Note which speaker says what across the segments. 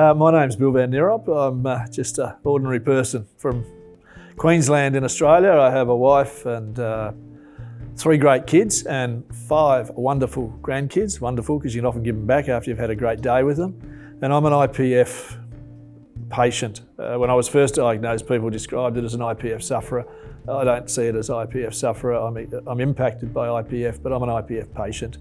Speaker 1: My name's Bill Van Nierop. I'm just an ordinary person from Queensland in Australia. I have a wife and 3 great kids and 5 wonderful grandkids. Wonderful because you can often give them back after you've had a great day with them. And I'm an IPF patient. When I was first diagnosed, people described it as an IPF sufferer. I don't see it as IPF sufferer. I'm impacted by IPF, but I'm an IPF patient.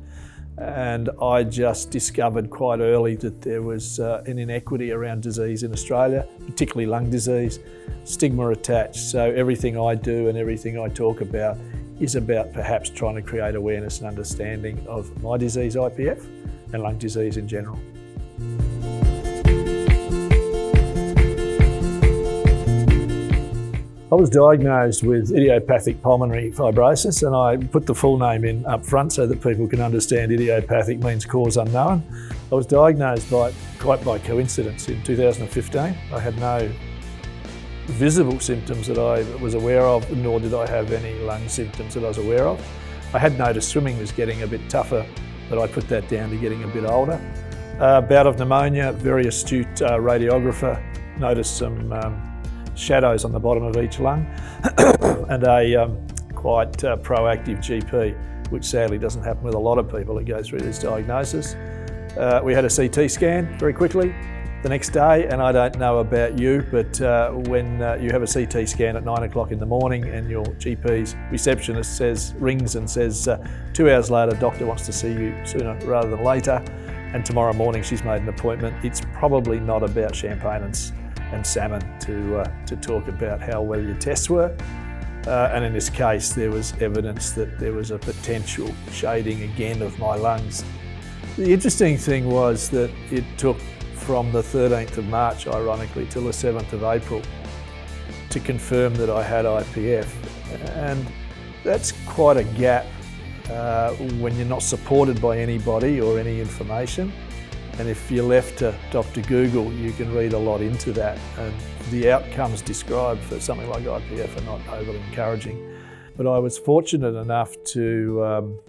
Speaker 1: And I just discovered quite early that there was an inequity around disease in Australia, particularly lung disease, stigma attached. So everything I do and everything I talk about is about perhaps trying to create awareness and understanding of my disease, IPF, and lung disease in general. I was diagnosed with Idiopathic Pulmonary Fibrosis, and I put the full name in up front so that people can understand idiopathic means cause unknown. I was diagnosed quite by coincidence in 2015. I had no visible symptoms that I was aware of, nor did I have any lung symptoms that I was aware of. I had noticed swimming was getting a bit tougher, but I put that down to getting a bit older. Bout of pneumonia, very astute radiographer, noticed some shadows on the bottom of each lung and a quite proactive GP, which sadly doesn't happen with a lot of people that go through this diagnosis. We had a CT scan very quickly the next day, and I don't know about you, but when you have a CT scan at 9 o'clock in the morning and your GP's receptionist rings and says 2 hours later, doctor wants to see you sooner rather than later, and tomorrow morning she's made an appointment, it's probably not about champagne and salmon to talk about how well your tests were. And in this case, there was evidence that there was a potential shading again of my lungs. The interesting thing was that it took from the 13th of March, ironically, till the 7th of April to confirm that I had IPF. And that's quite a gap when you're not supported by anybody or any information. And if you're left to Dr. Google, you can read a lot into that. And the outcomes described for something like IPF are not overly encouraging. But I was fortunate enough to,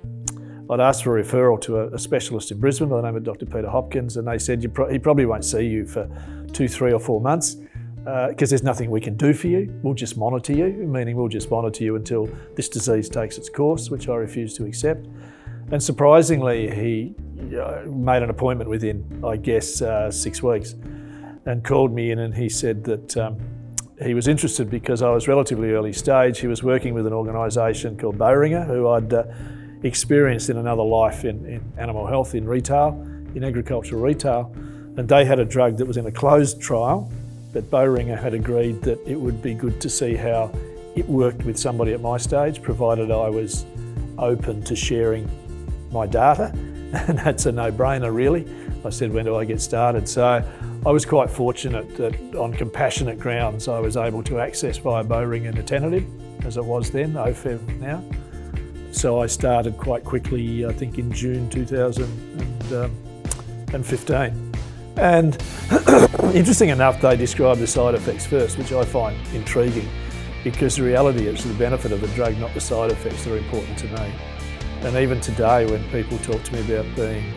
Speaker 1: I'd asked for a referral to a specialist in Brisbane by the name of Dr. Peter Hopkins, and they said he probably won't see you for 2, 3 or 4 months because there's nothing we can do for you. We'll just monitor you, meaning we'll just monitor you until this disease takes its course, which I refused to accept. And surprisingly, he made an appointment within, I guess, 6 weeks and called me in, and he said that he was interested because I was relatively early stage. He was working with an organisation called Boehringer, who I'd experienced in another life in animal health, in retail, in agricultural retail. And they had a drug that was in a closed trial, but Boehringer had agreed that it would be good to see how it worked with somebody at my stage, provided I was open to sharing my data, and that's a no-brainer really. I said, when do I get started? So I was quite fortunate that on compassionate grounds I was able to access via Boehringer nintedanib, as it was then, OFEV now. So I started quite quickly, I think in June 2015. And interesting enough, they described the side effects first, which I find intriguing, because the reality is the benefit of the drug, not the side effects, that are important to me. And even today, when people talk to me about being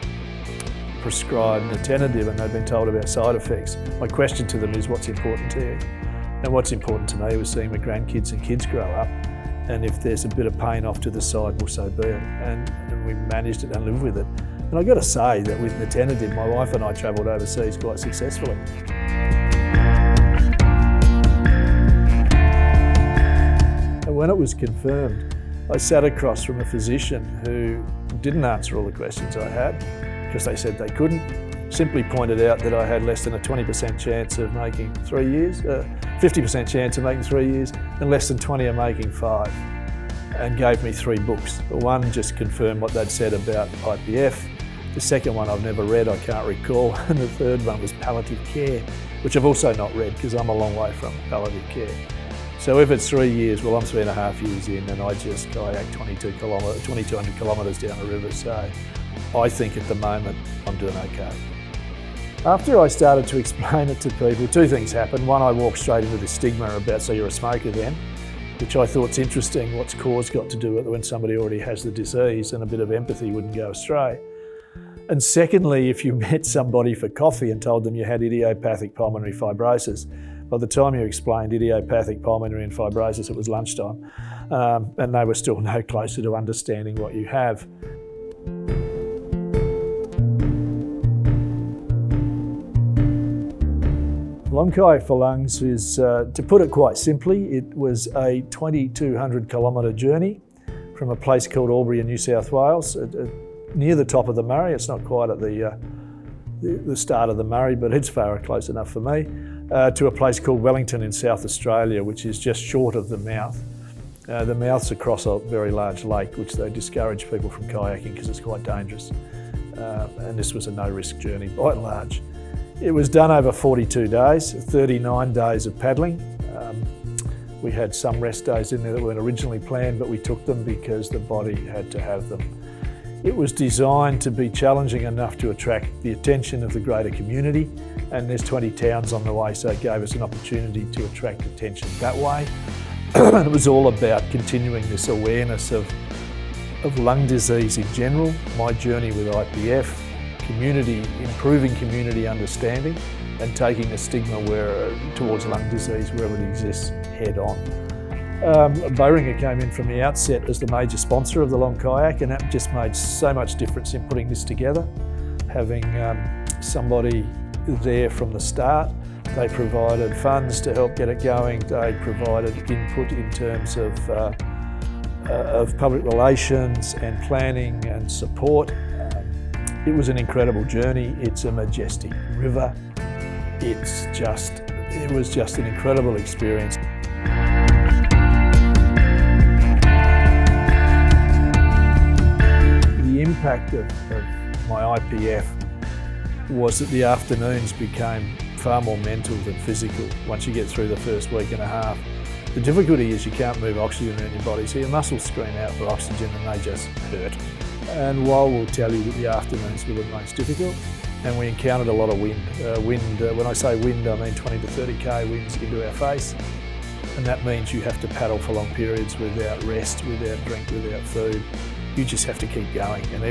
Speaker 1: prescribed nintedanib and they've been told about side effects, my question to them is, what's important to you? And what's important to me was seeing my grandkids and kids grow up, and if there's a bit of pain off to the side, well, so be it. And we managed it and lived with it. And I've got to say that with nintedanib, my wife and I travelled overseas quite successfully. And when it was confirmed, I sat across from a physician who didn't answer all the questions I had because they said they couldn't, simply pointed out that I had less than a 20% chance of making 3 years, 50% chance of making 3 years, and less than 20 of making 5, and gave me 3 books. The one just confirmed what they'd said about IPF, the second one I've never read, I can't recall, and the third one was palliative care, which I've also not read because I'm a long way from palliative care. So if it's 3 years, well, I'm 3.5 years in, and I just kayak 2,200 kilometres down the river. So I think at the moment I'm doing okay. After I started to explain it to people, 2 things happened. One, I walked straight into the stigma about, so you're a smoker then, which I thought's interesting. What's cause got to do with it when somebody already has the disease, and a bit of empathy wouldn't go astray. And secondly, if you met somebody for coffee and told them you had idiopathic pulmonary fibrosis, by the time you explained idiopathic pulmonary and fibrosis, it was lunchtime, and they were still no closer to understanding what you have. Long kayak for lungs is, to put it quite simply, it was a 2,200 kilometre journey from a place called Albury in New South Wales, near the top of the Murray. It's not quite at the start of the Murray, but it's far close enough for me, to a place called Wellington in South Australia, which is just short of the mouth. The mouth's across a very large lake, which they discourage people from kayaking because it's quite dangerous. And this was a no-risk journey by and large. It was done over 42 days, 39 days of paddling. We had some rest days in there that weren't originally planned, but we took them because the body had to have them. It was designed to be challenging enough to attract the attention of the greater community, and there's 20 towns on the way, so it gave us an opportunity to attract attention that way. It was all about continuing this awareness of lung disease in general, my journey with IPF, improving community understanding, and taking the stigma towards lung disease wherever it exists head on. Boehringer came in from the outset as the major sponsor of the Long Kayak, and that just made so much difference in putting this together. Having somebody there from the start. They provided funds to help get it going. They provided input in terms of public relations and planning and support. It was an incredible journey. It's a majestic river. It was just an incredible experience. The impact of my IPF was that the afternoons became far more mental than physical once you get through the first week and a half. The difficulty is you can't move oxygen around your body, so your muscles scream out for oxygen and they just hurt. And while we'll tell you that the afternoons were the most difficult, and we encountered a lot of wind. When I say wind, I mean 20 to 30k winds into our face. And that means you have to paddle for long periods without rest, without drink, without food. You just have to keep going, and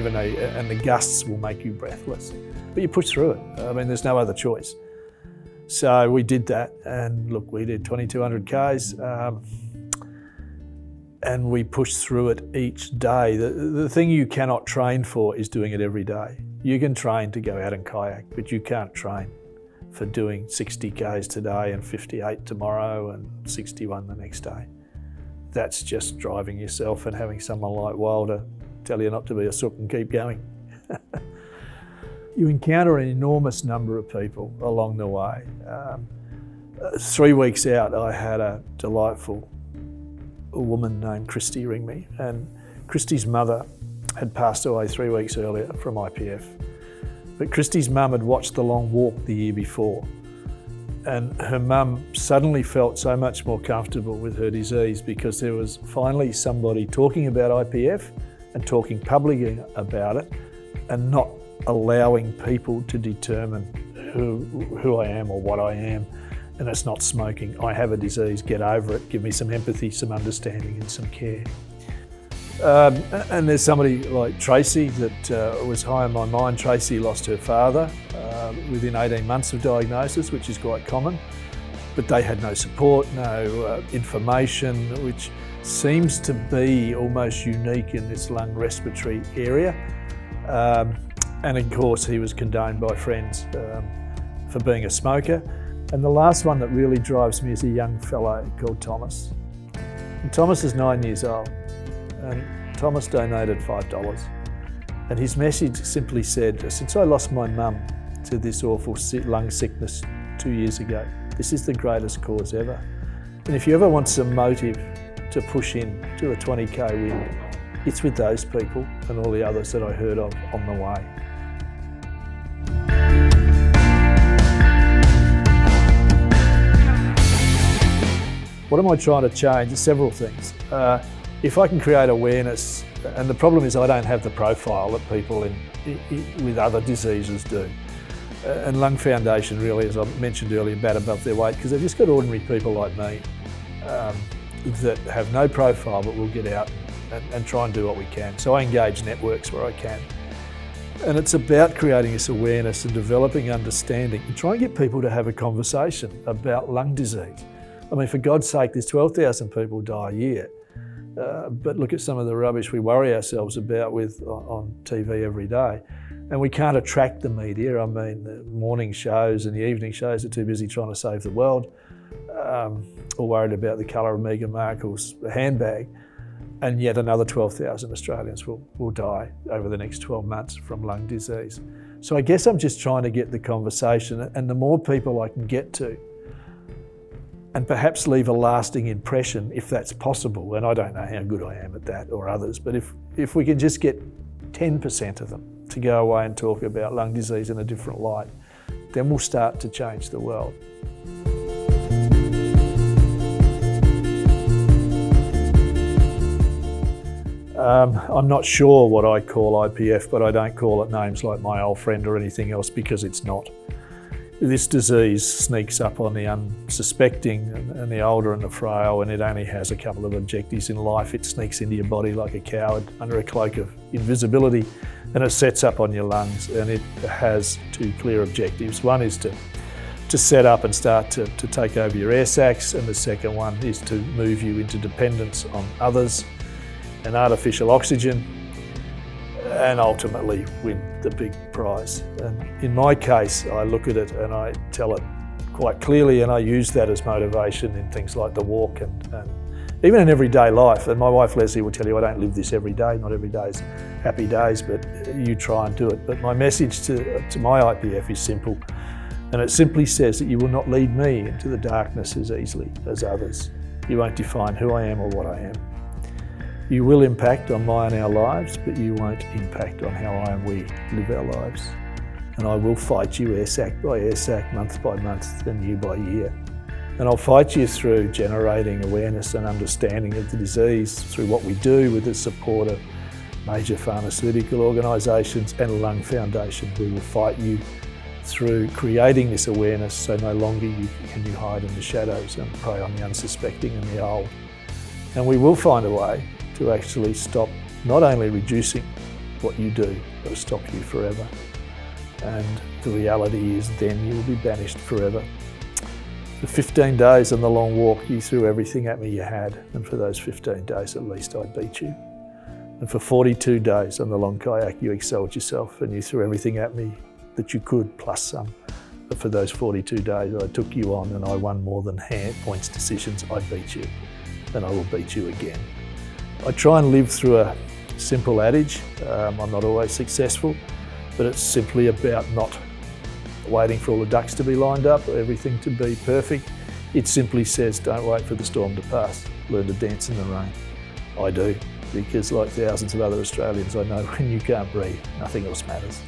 Speaker 1: the gusts will make you breathless. But you push through it. I mean, there's no other choice. So we did that, and look, we did 2,200 Ks, and we pushed through it each day. The thing you cannot train for is doing it every day. You can train to go out and kayak, but you can't train for doing 60 Ks today and 58 tomorrow and 61 the next day. That's just driving yourself and having someone like Wilder tell you not to be a sook and keep going. You encounter an enormous number of people along the way. 3 weeks out, I had a delightful woman named Christy ring me, and Christy's mother had passed away 3 weeks earlier from IPF. But Christy's mum had watched The Long Walk the year before, and her mum suddenly felt so much more comfortable with her disease because there was finally somebody talking about IPF and talking publicly about it, and not allowing people to determine who I am or what I am. And it's not smoking. I have a disease, get over it, give me some empathy, some understanding and some care. And there's somebody like Tracy that was high on my mind. Tracy lost her father within 18 months of diagnosis, which is quite common, but they had no support, no information, which seems to be almost unique in this lung respiratory area. And of course, he was condoned by friends for being a smoker. And the last one that really drives me is a young fellow called Thomas. And Thomas is 9 years old, and Thomas donated $5. And his message simply said, since I lost my mum to this awful lung sickness 2 years ago, this is the greatest cause ever. And if you ever want some motive to push in to a 20k win, it's with those people and all the others that I heard of on the way. What am I trying to change? There's several things. If I can create awareness, and the problem is I don't have the profile that people with other diseases do. And Lung Foundation really, as I mentioned earlier, bat above their weight because they've just got ordinary people like me that have no profile but will get out and try and do what we can. So I engage networks where I can. And it's about creating this awareness and developing understanding and trying to get people to have a conversation about lung disease. I mean, for God's sake, there's 12,000 people die a year. But look at some of the rubbish we worry ourselves about with on TV every day. And we can't attract the media. I mean, the morning shows and the evening shows are too busy trying to save the world, or worried about the colour of Meghan Markle's handbag. And yet another 12,000 Australians will die over the next 12 months from lung disease. So I guess I'm just trying to get the conversation, and the more people I can get to, and perhaps leave a lasting impression if that's possible. And I don't know how good I am at that or others, but if we can just get 10% of them to go away and talk about lung disease in a different light, then we'll start to change the world. I'm not sure what I call IPF, but I don't call it names like my old friend or anything else, because it's not. This disease sneaks up on the unsuspecting and the older and the frail, and it only has a couple of objectives in life. It sneaks into your body like a coward under a cloak of invisibility, and it sets up on your lungs, and it has two clear objectives. One is to set up and start to take over your air sacs, and the second one is to move you into dependence on others and artificial oxygen, and ultimately win the big prize. And in my case, I look at it and I tell it quite clearly, and I use that as motivation in things like the walk and even in everyday life. And my wife Leslie will tell you I don't live this every day. Not every day is happy days, but you try and do it. But my message to my IPF is simple, and it simply says that you will not lead me into the darkness as easily as others. You won't define who I am or what I am. You will impact on my and our lives, but you won't impact on how I and we live our lives. And I will fight you air sac by air sac, month by month, and year by year. And I'll fight you through generating awareness and understanding of the disease through what we do with the support of major pharmaceutical organisations and a lung foundation. We will fight you through creating this awareness so no longer can you hide in the shadows and prey on the unsuspecting and the old. And we will find a way to actually stop not only reducing what you do, but stop you forever. And the reality is then you will be banished forever. For 15 days on the long walk, you threw everything at me you had, and for those 15 days at least I beat you. And for 42 days on the long kayak, you excelled yourself and you threw everything at me that you could, plus some. But for those 42 days I took you on and I won more than points decisions. I beat you, and I will beat you again. I try and live through a simple adage. I'm not always successful, but it's simply about not waiting for all the ducks to be lined up or everything to be perfect. It simply says, don't wait for the storm to pass, learn to dance in the rain. I do, because like thousands of other Australians, I know when you can't breathe, nothing else matters.